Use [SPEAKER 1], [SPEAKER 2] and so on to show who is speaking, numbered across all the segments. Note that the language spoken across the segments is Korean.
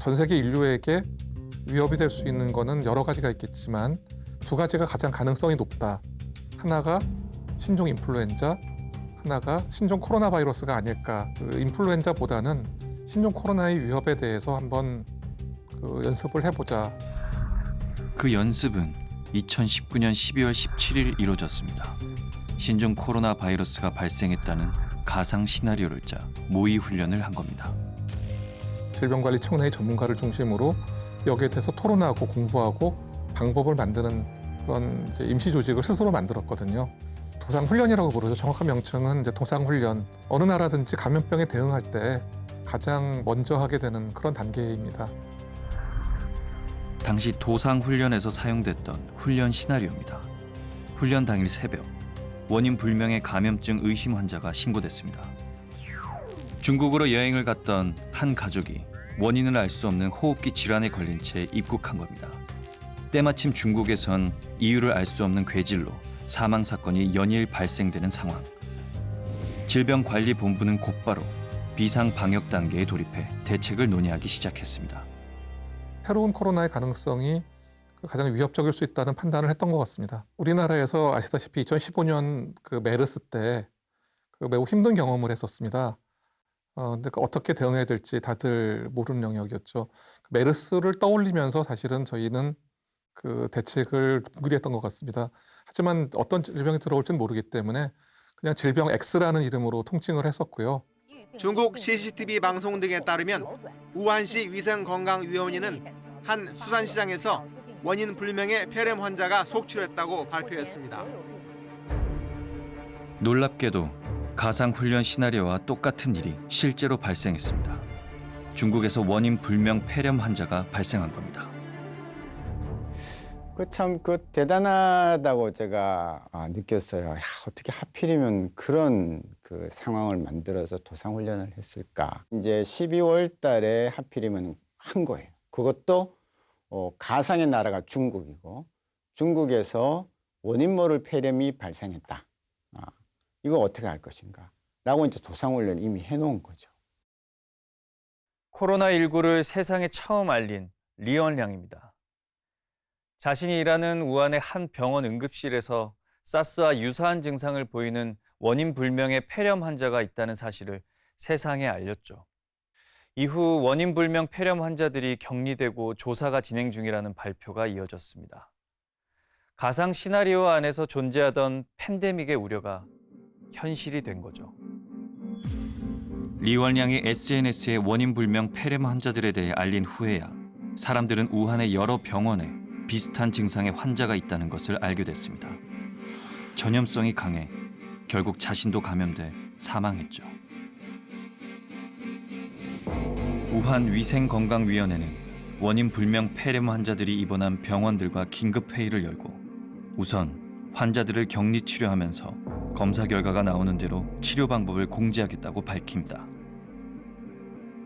[SPEAKER 1] 전 세계 인류에게 위협이 될 수 있는 거는 여러 가지가 있겠지만 두 가지가 가장 가능성이 높다. 하나가 신종 인플루엔자, 하나가 신종 코로나 바이러스가 아닐까. 그 인플루엔자보다는 신종 코로나의 위협에 대해서 한번 연습을 해보자.
[SPEAKER 2] 그 연습은 2019년 12월 17일 이루어졌습니다. 신종 코로나 바이러스가 발생했다는 가상 시나리오를 짜 모의 훈련을 한 겁니다.
[SPEAKER 1] 질병관리청의 전문가를 중심으로 여기에 대해서 토론하고 공부하고 방법을 만드는 그런 이제 임시 조직을 스스로 만들었거든요. 도상훈련이라고 부르죠. 정확한 명칭은 이제 도상훈련. 어느 나라든지 감염병에 대응할 때 가장 먼저 하게 되는 그런 단계입니다.
[SPEAKER 2] 당시 도상훈련에서 사용됐던 훈련 시나리오입니다. 훈련 당일 새벽, 원인 불명의 감염증 의심 환자가 신고됐습니다. 중국으로 여행을 갔던 한 가족이 원인을 알 수 없는 호흡기 질환에 걸린 채 입국한 겁니다. 때마침 중국에선 이유를 알 수 없는 괴질로 사망 사건이 연일 발생되는 상황. 질병관리본부는 곧바로 비상 방역 단계에 돌입해 대책을 논의하기 시작했습니다.
[SPEAKER 1] 새로운 코로나의 가능성이 가장 위협적일 수 있다는 판단을 했던 것 같습니다. 우리나라에서 아시다시피 2015년 그 메르스 때 매우 힘든 경험을 했었습니다. 근데 어떻게 대응해야 될지 다들 모르는 영역이었죠. 메르스를 떠올리면서 사실은 저희는 그 대책을 궁리했던 것 같습니다. 하지만 어떤 질병이 들어올지는 모르기 때문에 그냥 질병 X라는 이름으로 통칭을 했었고요.
[SPEAKER 3] 중국 CCTV 방송 등에 따르면 우한시 위생건강위원회는 한 수산시장에서 원인 불명의 폐렴 환자가 속출했다고 발표했습니다.
[SPEAKER 2] 놀랍게도 가상 훈련 시나리오와 똑같은 일이 실제로 발생했습니다. 중국에서 원인 불명 폐렴 환자가 발생한 겁니다.
[SPEAKER 4] 참 대단하다고 제가 느꼈어요. 어떻게 하필이면 그런 그 상황을 만들어서 도상훈련을 했을까. 이제 12월 달에 하필이면 한 거예요. 그것도 가상의 나라가 중국이고 중국에서 원인 모를 폐렴이 발생했다. 이거 어떻게 할 것인가 라고 이제 도상훈련 이미 해놓은 거죠.
[SPEAKER 5] 코로나19를 세상에 처음 알린 리언량입니다. 자신이 일하는 우한의 한 병원 응급실에서 사스와 유사한 증상을 보이는 원인 불명의 폐렴 환자가 있다는 사실을 세상에 알렸죠. 이후 원인 불명 폐렴 환자들이 격리되고 조사가 진행 중이라는 발표가 이어졌습니다. 가상 시나리오 안에서 존재하던 팬데믹의 우려가 현실이 된 거죠.
[SPEAKER 2] 리원량이 SNS에 원인 불명 폐렴 환자들에 대해 알린 후에야 사람들은 우한의 여러 병원에 비슷한 증상의 환자가 있다는 것을 알게 됐습니다. 전염성이 강해 결국 자신도 감염돼 사망했죠. 우한 위생건강위원회는 원인 불명 폐렴 환자들이 입원한 병원들과 긴급회의를 열고 우선 환자들을 격리 치료하면서 검사 결과가 나오는 대로 치료 방법을 공지하겠다고 밝힙니다.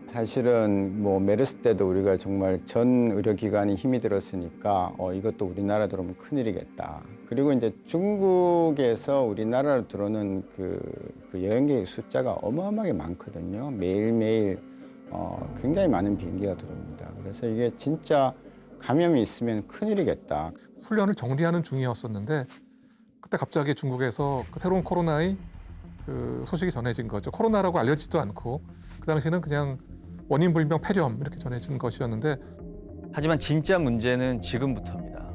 [SPEAKER 4] 사실은 메르스 때도 우리가 정말 전 의료기관이 힘이 들었으니까 이것도 우리나라 들어오면 큰일이겠다. 그리고 이제 중국에서 우리나라로 들어오는 그 여행객 숫자가 어마어마하게 많거든요. 매일매일 굉장히 많은 비행기가 들어옵니다. 그래서 이게 진짜 감염이 있으면 큰일이겠다.
[SPEAKER 1] 훈련을 정리하는 중이었었는데 그때 갑자기 중국에서 새로운 코로나의 소식이 전해진 거죠. 코로나라고 알려지지도 않고 그 당시에는 그냥 원인 불명 폐렴 이렇게 전해진 것이었는데
[SPEAKER 5] 하지만 진짜 문제는 지금부터입니다.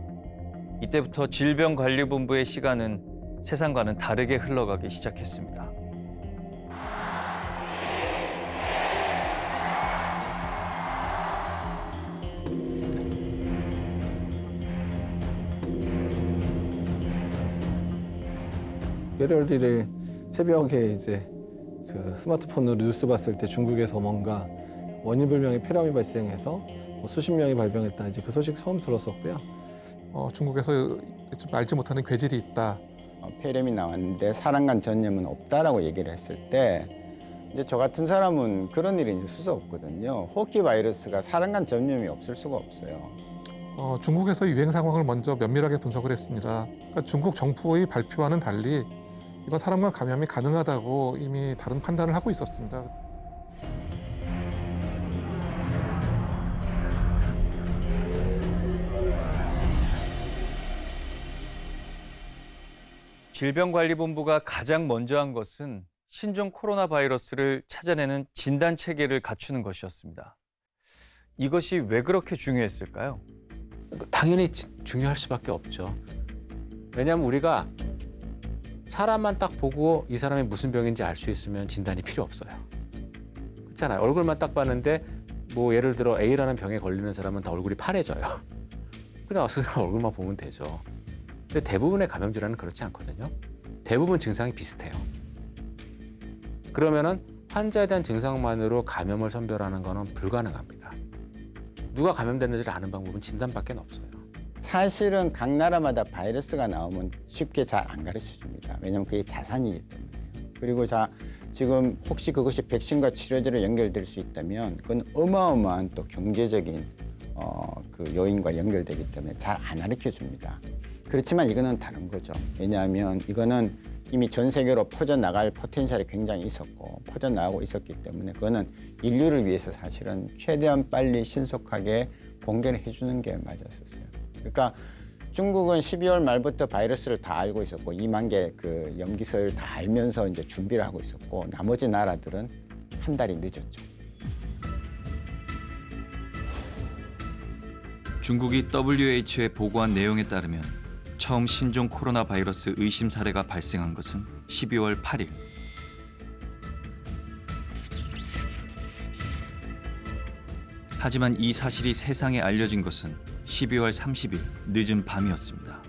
[SPEAKER 5] 이때부터 질병관리본부의 시간은 세상과는 다르게 흘러가기 시작했습니다.
[SPEAKER 6] 월요일 1일 새벽에 이제 그 스마트폰으로 뉴스 봤을 때 중국에서 뭔가 원인 불명의 폐렴이 발생해서 수십 명이 발병했다. 이제 그 소식 처음 들었었고요.
[SPEAKER 1] 중국에서 좀 알지 못하는 괴질이 있다.
[SPEAKER 4] 폐렴이 나왔는데 사람 간 전염은 없다라고 얘기를 했을 때 이제 저 같은 사람은 그런 일이 있을 수 없거든요. 호흡기 바이러스가 사람 간 전염이 없을 수가 없어요.
[SPEAKER 1] 중국에서 유행 상황을 먼저 면밀하게 분석을 했습니다. 그러니까 중국 정부의 발표와는 달리 이건 사람 간 감염이 가능하다고 이미 다른 판단을 하고 있었습니다.
[SPEAKER 5] 질병관리본부가 가장 먼저 한 것은 신종 코로나 바이러스를 찾아내는 진단 체계를 갖추는 것이었습니다. 이것이 왜 그렇게 중요했을까요?
[SPEAKER 7] 당연히 중요할 수밖에 없죠. 왜냐하면 우리가 사람만 딱 보고 이 사람이 무슨 병인지 알 수 있으면 진단이 필요 없어요. 그렇잖아요. 얼굴만 딱 봤는데 뭐 예를 들어 A라는 병에 걸리는 사람은 다 얼굴이 파래져요. 그냥 그 사람 얼굴만 보면 되죠. 근데 대부분의 감염 질환은 그렇지 않거든요. 대부분 증상이 비슷해요. 그러면은 환자에 대한 증상만으로 감염을 선별하는 거는 불가능합니다. 누가 감염됐는지를 아는 방법은 진단밖에 없어요.
[SPEAKER 4] 사실은 각 나라마다 바이러스가 나오면 쉽게 잘 안 가르쳐 줍니다. 왜냐하면 그게 자산이기 때문에요. 그리고 지금 혹시 그것이 백신과 치료제로 연결될 수 있다면 그건 어마어마한 또 경제적인 그 요인과 연결되기 때문에 잘 안 가르쳐 줍니다. 그렇지만 이거는 다른 거죠. 왜냐하면 이거는 이미 전 세계로 퍼져나갈 포텐셜이 굉장히 있었고 퍼져나가고 있었기 때문에 그거는 인류를 위해서 사실은 최대한 빨리 신속하게 공개를 해주는 게 맞았었어요. 그러니까 중국은 12월 말부터 바이러스를 다 알고 있었고 2만 개 그 염기서열 다 알면서 이제 준비를 하고 있었고 나머지 나라들은 한 달이 늦었죠.
[SPEAKER 2] 중국이 WHO에 보고한 내용에 따르면 처음 신종 코로나 바이러스 의심 사례가 발생한 것은 12월 8일. 하지만 이 사실이 세상에 알려진 것은 12월 30일 늦은 밤이었습니다.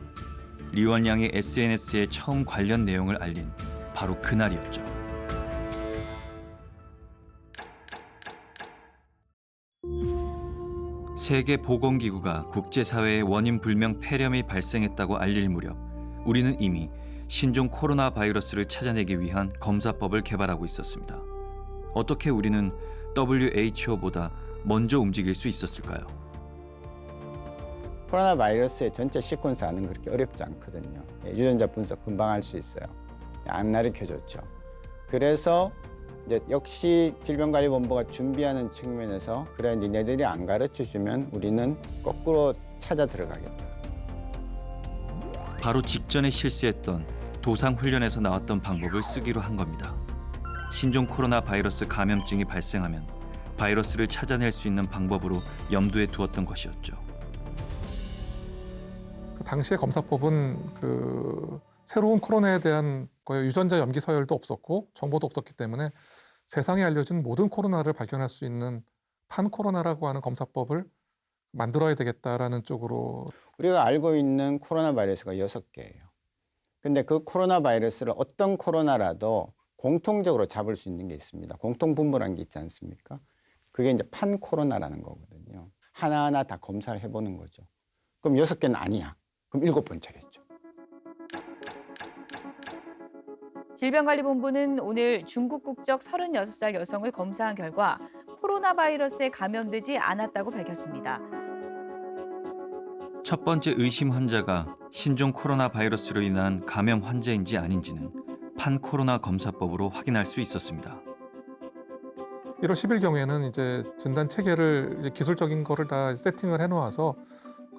[SPEAKER 2] 리원량이 SNS에 처음 관련 내용을 알린 바로 그날이었죠. 세계보건기구가 국제사회에 원인 불명 폐렴이 발생했다고 알릴 무렵 우리는 이미 신종 코로나 바이러스를 찾아내기 위한 검사법을 개발하고 있었습니다. 어떻게 우리는 WHO보다 먼저 움직일 수 있었을까요?
[SPEAKER 4] 코로나 바이러스의 전체 시퀀스하는 그렇게 어렵지 않거든요. 유전자 분석 금방 할 수 있어요. 안 가르쳐줬죠. 그래서 이제 역시 질병관리본부가 준비하는 측면에서 그래 니네들이 안 가르쳐주면 우리는 거꾸로 찾아 들어가겠다.
[SPEAKER 2] 바로 직전에 실시했던 도상훈련에서 나왔던 방법을 쓰기로 한 겁니다. 신종 코로나 바이러스 감염증이 발생하면 바이러스를 찾아낼 수 있는 방법으로 염두에 두었던 것이었죠.
[SPEAKER 1] 그 당시의 검사법은 그 새로운 코로나에 대한 거의 유전자 염기 서열도 없었고 정보도 없었기 때문에 세상에 알려진 모든 코로나를 발견할 수 있는 판코로나라고 하는 검사법을 만들어야 되겠다라는 쪽으로.
[SPEAKER 4] 우리가 알고 있는 코로나 바이러스가 6개예요. 근데 그 코로나 바이러스를 어떤 코로나라도 공통적으로 잡을 수 있는 게 있습니다. 공통분모라는 게 있지 않습니까? 그게 이제 판코로나라는 거거든요. 하나하나 다 검사를 해보는 거죠. 그럼 6개는 아니야. 그럼 7번째겠죠.
[SPEAKER 8] 질병관리본부는 오늘 중국 국적 36살 여성을 검사한 결과 코로나 바이러스에 감염되지 않았다고 밝혔습니다.
[SPEAKER 2] 첫 번째 의심 환자가 신종 코로나 바이러스로 인한 감염 환자인지 아닌지는 판코로나 검사법으로 확인할 수 있었습니다.
[SPEAKER 1] 1월 10일 경우에는 이제 진단 체계를 이제 기술적인 거를 다 세팅을 해놓아서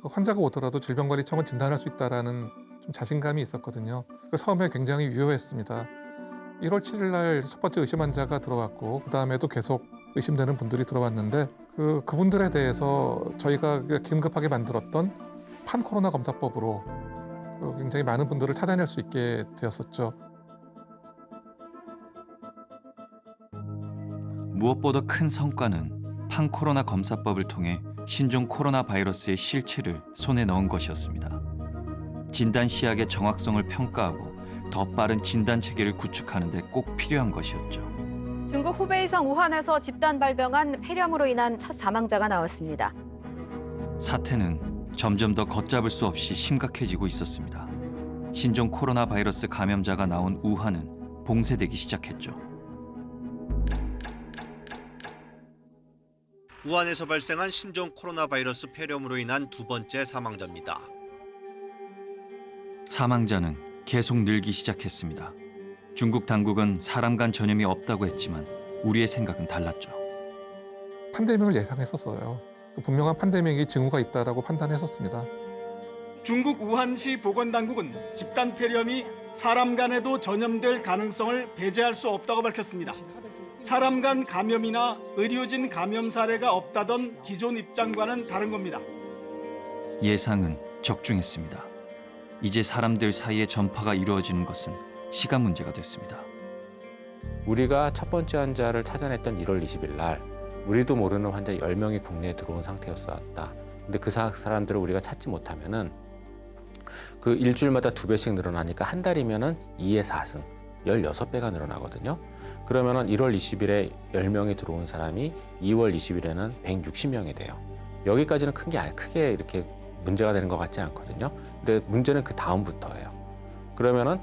[SPEAKER 1] 그 환자가 오더라도 질병관리청은 진단할 수 있다라는 좀 자신감이 있었거든요. 처음에 굉장히 유효했습니다. 1월 7일 날 첫 번째 의심 환자가 들어왔고 그 다음에도 계속 의심되는 분들이 들어왔는데 그분들에 대해서 저희가 긴급하게 만들었던 판코로나 검사법으로 굉장히 많은 분들을 찾아낼 수 있게 되었었죠.
[SPEAKER 2] 무엇보다 큰 성과는 판코로나 검사법을 통해 신종 코로나 바이러스의 실체를 손에 넣은 것이었습니다. 진단 시약의 정확성을 평가하고 더 빠른 진단 체계를 구축하는 데 꼭 필요한 것이었죠.
[SPEAKER 9] 중국 후베이성 우한에서 집단 발병한 폐렴으로 인한 첫 사망자가 나왔습니다.
[SPEAKER 2] 사태는 점점 더 걷잡을 수 없이 심각해지고 있었습니다. 신종 코로나 바이러스 감염자가 나온 우한은 봉쇄되기 시작했죠.
[SPEAKER 3] 우한에서 발생한 신종 코로나 바이러스 폐렴으로 인한 두 번째 사망자입니다.
[SPEAKER 2] 사망자는 계속 늘기 시작했습니다. 중국 당국은 사람 간 전염이 없다고 했지만 우리의 생각은 달랐죠.
[SPEAKER 1] 팬데믹을 예상했었어요. 분명한 팬데믹이 징후가 있다라고 판단했었습니다.
[SPEAKER 10] 중국 우한시 보건당국은 집단 폐렴이 사람 간에도 전염될 가능성을 배제할 수 없다고 밝혔습니다. 사람 간 감염이나 의료진 감염 사례가 없다던 기존 입장과는 다른 겁니다.
[SPEAKER 2] 예상은 적중했습니다. 이제 사람들 사이에 전파가 이루어지는 것은 시간 문제가 됐습니다.
[SPEAKER 7] 우리가 첫 번째 환자를 찾아냈던 1월 20일 날 우리도 모르는 환자 10명이 국내에 들어온 상태였었다. 근데 그 사람들을 우리가 찾지 못하면은 그 일주일마다 2배씩 늘어나니까 한 달이면은 2의 4승, 16배가 늘어나거든요. 그러면은 1월 20일에 10명이 들어온 사람이 2월 20일에는 160명이 돼요. 여기까지는 크게 이렇게 문제가 되는 것 같지 않거든요. 근데 문제는 그 다음부터예요. 그러면은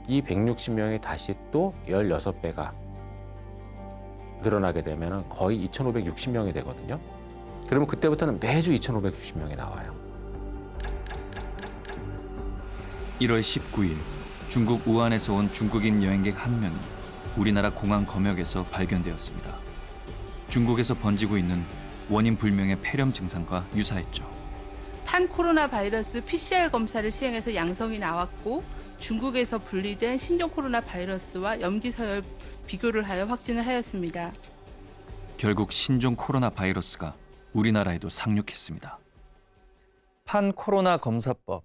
[SPEAKER 7] 이 160명이 다시 또 16배가 늘어나게 되면은 거의 2,560명이 되거든요. 그러면 그때부터는 매주 2,560명이 나와요.
[SPEAKER 2] 1월 19일 중국 우한에서 온 중국인 여행객 1명이 우리나라 공항 검역에서 발견되었습니다. 중국에서 번지고 있는 원인 불명의 폐렴 증상과 유사했죠.
[SPEAKER 11] 판코로나 바이러스 PCR 검사를 시행해서 양성이 나왔고 중국에서 분리된 신종 코로나 바이러스와 염기서열 비교를 하여 확진을 하였습니다.
[SPEAKER 2] 결국 신종 코로나 바이러스가 우리나라에도 상륙했습니다.
[SPEAKER 5] 판코로나 검사법.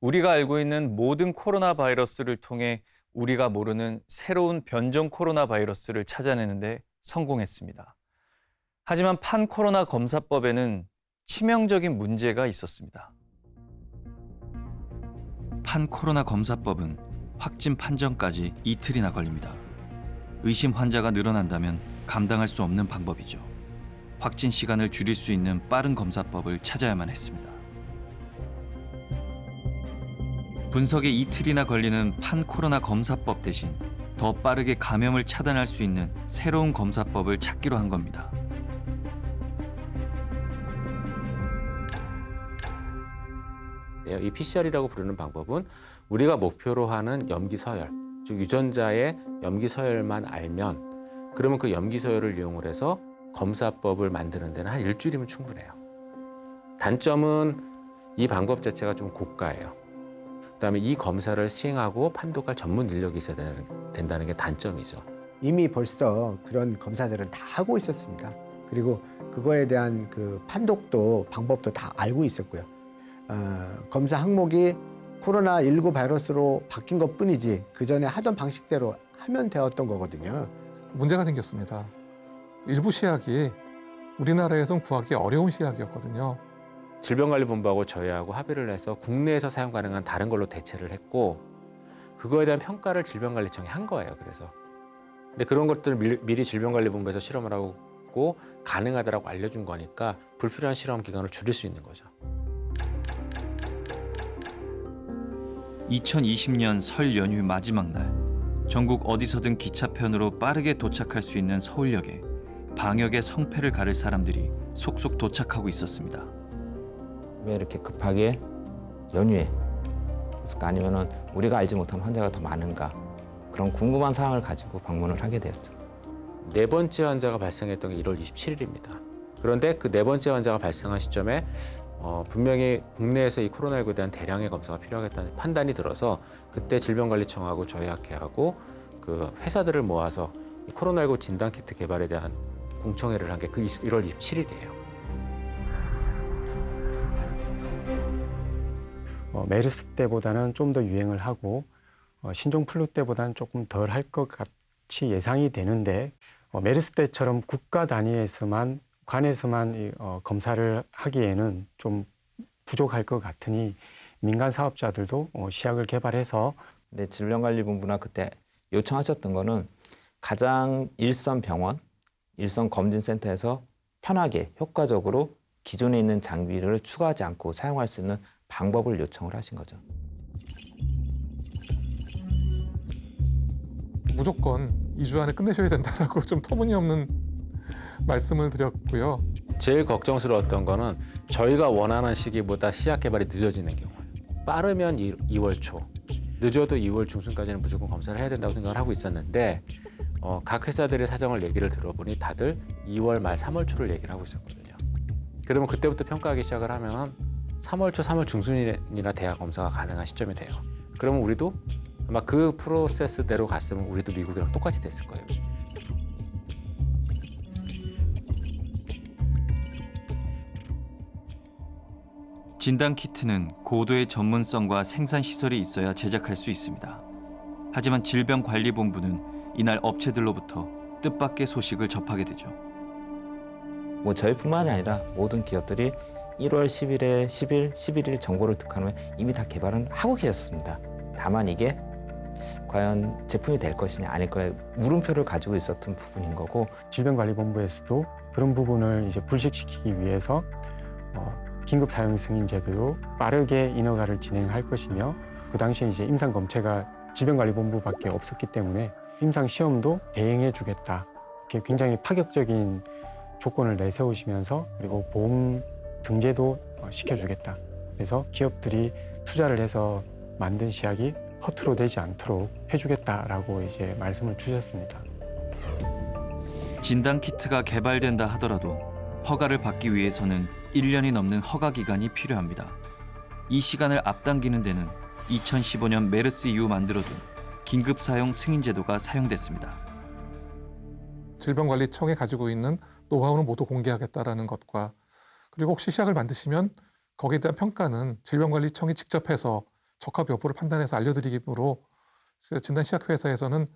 [SPEAKER 5] 우리가 알고 있는 모든 코로나 바이러스를 통해 우리가 모르는 새로운 변종 코로나 바이러스를 찾아내는데 성공했습니다. 하지만 판코로나 검사법에는 치명적인 문제가 있었습니다.
[SPEAKER 2] 판코로나 검사법은 확진 판정까지 이틀이나 걸립니다. 의심 환자가 늘어난다면 감당할 수 없는 방법이죠. 확진 시간을 줄일 수 있는 빠른 검사법을 찾아야만 했습니다. 분석에 이틀이나 걸리는 판코로나 검사법 대신 더 빠르게 감염을 차단할 수 있는 새로운 검사법을 찾기로 한 겁니다.
[SPEAKER 7] 이 PCR이라고 부르는 방법은 우리가 목표로 하는 염기서열, 즉 유전자의 염기서열만 알면 그러면 그 염기서열을 이용을 해서 검사법을 만드는 데는 한 일주일이면 충분해요. 단점은 이 방법 자체가 좀 고가예요. 그다음에 이 검사를 시행하고 판독할 전문 인력이 있어야 된다는 게 단점이죠.
[SPEAKER 12] 이미 벌써 그런 검사들은 다 하고 있었습니다. 그리고 그거에 대한 그 판독도 방법도 다 알고 있었고요. 검사 항목이 코로나19 바이러스로 바뀐 것뿐이지 그 전에 하던 방식대로 하면 되었던 거거든요.
[SPEAKER 1] 문제가 생겼습니다. 일부 시약이 우리나라에선 구하기 어려운 시약이었거든요.
[SPEAKER 7] 질병관리본부하고 저희하고 합의를 해서 국내에서 사용 가능한 다른 걸로 대체를 했고 그거에 대한 평가를 질병관리청이 한 거예요. 그래서 근데 그런 것들을 미리 질병관리본부에서 실험을 하고 가능하다라고 알려준 거니까 불필요한 실험 기간을 줄일 수 있는 거죠.
[SPEAKER 2] 2020년 설 연휴 마지막 날 전국 어디서든 기차편으로 빠르게 도착할 수 있는 서울역에 방역의 성패를 가를 사람들이 속속 도착하고 있었습니다.
[SPEAKER 13] 왜 이렇게 급하게 연휴에 있을까? 아니면은 우리가 알지 못한 환자가 더 많은가? 그런 궁금한 사항을 가지고 방문을 하게 되었죠.
[SPEAKER 7] 4번째 환자가 발생했던 게 1월 27일입니다. 그런데 그 4번째 환자가 발생한 시점에 분명히 국내에서 이 코로나19에 대한 대량의 검사가 필요하겠다는 판단이 들어서 그때 질병관리청하고 저희 학회하고 그 회사들을 모아서 이 코로나19 진단키트 개발에 대한 공청회를 한 게 그 1월 27일이에요.
[SPEAKER 14] 메르스 때보다는 좀 더 유행을 하고 신종 플루 때보다는 조금 덜 할 것 같이 예상이 되는데 메르스 때처럼 국가 단위에서만 관에서만 검사를 하기에는 좀 부족할 것 같으니 민간 사업자들도 시약을 개발해서
[SPEAKER 13] 근데 질병관리본부나 그때 요청하셨던 거는 가장 일선 병원, 일선 검진센터에서 편하게 효과적으로 기존에 있는 장비를 추가하지 않고 사용할 수 있는 방법을 요청을 하신 거죠.
[SPEAKER 1] 무조건 2주 안에 끝내셔야 된다라고 좀 터무니없는 말씀을 드렸고요.
[SPEAKER 7] 제일 걱정스러웠던 거는 저희가 원하는 시기보다 시약 개발이 늦어지는 경우예요. 빠르면 2월 초, 늦어도 2월 중순까지는 무조건 검사를 해야 된다고 생각을 하고 있었는데 각 회사들의 사정을 얘기를 들어보니 다들 2월 말 3월 초를 얘기를 하고 있었거든요. 그러면 그때부터 평가하기 시작을 하면 3월 초, 3월 중순이나 돼야 검사가 가능한 시점이 돼요. 그러면 우리도 아마 그 프로세스대로 갔으면 우리도 미국이랑 똑같이 됐을 거예요.
[SPEAKER 2] 진단 키트는 고도의 전문성과 생산 시설이 있어야 제작할 수 있습니다. 하지만 질병관리본부는 이날 업체들로부터 뜻밖의 소식을 접하게 되죠.
[SPEAKER 13] 뭐 저희뿐만이 아니라 모든 기업들이 1월 10일에 10일, 11일 정보를 득한 후에 이미 다 개발은 하고 계셨습니다. 다만 이게 과연 제품이 될 것이냐 아닐 거냐 물음표를 가지고 있었던 부분인 거고
[SPEAKER 14] 질병관리본부에서도 그런 부분을 이제 불식시키기 위해서 긴급 사용 승인 제도로 빠르게 인허가를 진행할 것이며 그 당시에 이제 임상 검체가 질병관리본부밖에 없었기 때문에 임상 시험도 대행해 주겠다. 이렇게 굉장히 파격적인 조건을 내세우시면서 그리고 보험 등재도 시켜주겠다. 그래서 기업들이 투자를 해서 만든 시약이 허투루 되지 않도록 해주겠다라고 이제 말씀을 주셨습니다.
[SPEAKER 2] 진단 키트가 개발된다 하더라도 허가를 받기 위해서는 1년이 넘는 허가 기간이 필요합니다. 이 시간을 앞당기는 데는 2015년 메르스 이후 만들어둔 긴급 사용 승인 제도가 사용됐습니다.
[SPEAKER 1] 질병관리청이 가지고 있는 노하우는 모두 공개하겠다라는 것과 그리고 혹시 시약을 만드시면 거기에 대한 평가는 질병관리청이 직접 해서 적합 여부를 판단해서 알려드리기로 진단시약회사에서는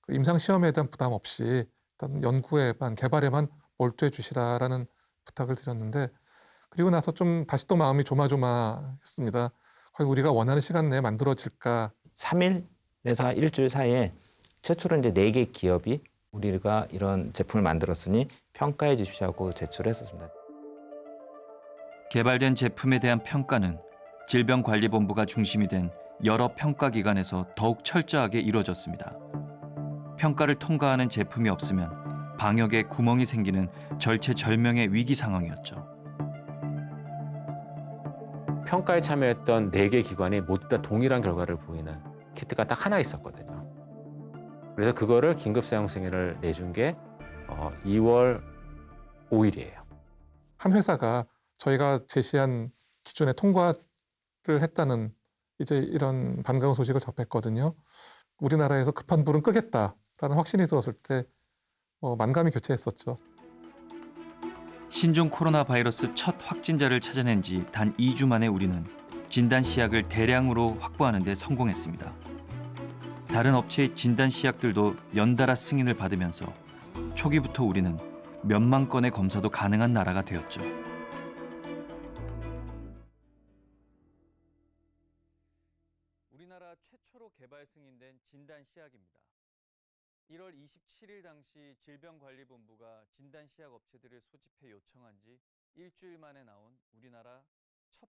[SPEAKER 1] 그 임상시험에 대한 부담 없이 일단 연구에만 개발에만 몰두해 주시라라는 부탁을 드렸는데 그리고 나서 좀 다시 또 마음이 조마조마했습니다. 과연 우리가 원하는 시간 내에 만들어질까?
[SPEAKER 13] 3일에서 일주일 사이에 최초로 이제 4개 기업이 우리가 이런 제품을 만들었으니 평가해 주십시오 하고 제출했었습니다.
[SPEAKER 2] 개발된 제품에 대한 평가는 질병관리본부가 중심이 된 여러 평가기관에서 더욱 철저하게 이루어졌습니다. 평가를 통과하는 제품이 없으면 방역에 구멍이 생기는 절체절명의 위기 상황이었죠.
[SPEAKER 7] 평가에 참여했던 4개 기관이 모두 다 동일한 결과를 보이는 키트가 딱 하나 있었거든요. 그래서 그거를 긴급 사용 승인을 내준 게 2월 5일이에요.
[SPEAKER 1] 한 회사가 저희가 제시한 기준에 통과를 했다는 이제 이런 반가운 소식을 접했거든요. 우리나라에서 급한 불은 끄겠다라는 확신이 들었을 때 만감이 교차했었죠.
[SPEAKER 2] 신종 코로나 바이러스 첫 확진자를 찾아낸 지 단 2주 만에 우리는 진단 시약을 대량으로 확보하는 데 성공했습니다. 다른 업체의 진단 시약들도 연달아 승인을 받으면서 초기부터 우리는 몇만 건의 검사도 가능한 나라가 되었죠.
[SPEAKER 5] 우리나라 최초로 개발 승인된 진단 시약입니다. 1월 27일 당시 질병관리본부가 진단 시약 업체들을 소집해 요청한 지 일주일 만에 나온 우리나라